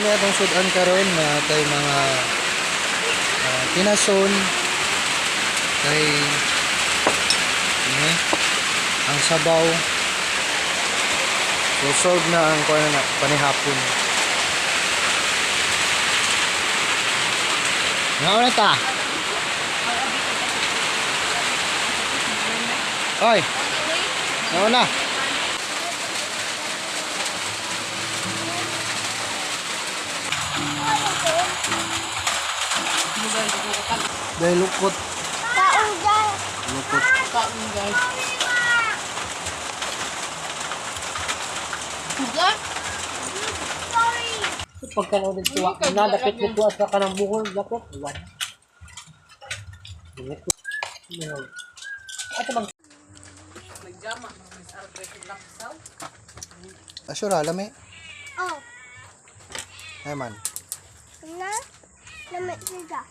kaya itong sudan karon na tay mga tinason kay ang sabaw. So solve na ang kuan na panihapon. Ngaon ta? Hoy. Ngaon na? Dahil lukot. Kaong guys. Lukot. Kaong guys. Sugar? Sorry. Pagka na ulit tuwa, nadapit ko tuwa sa kanang buhol, dapat iwan. Ato bang Nagjama, mag-celebrate lang sa Asure alam eh. Oh, Ay man. na? Lamit siya.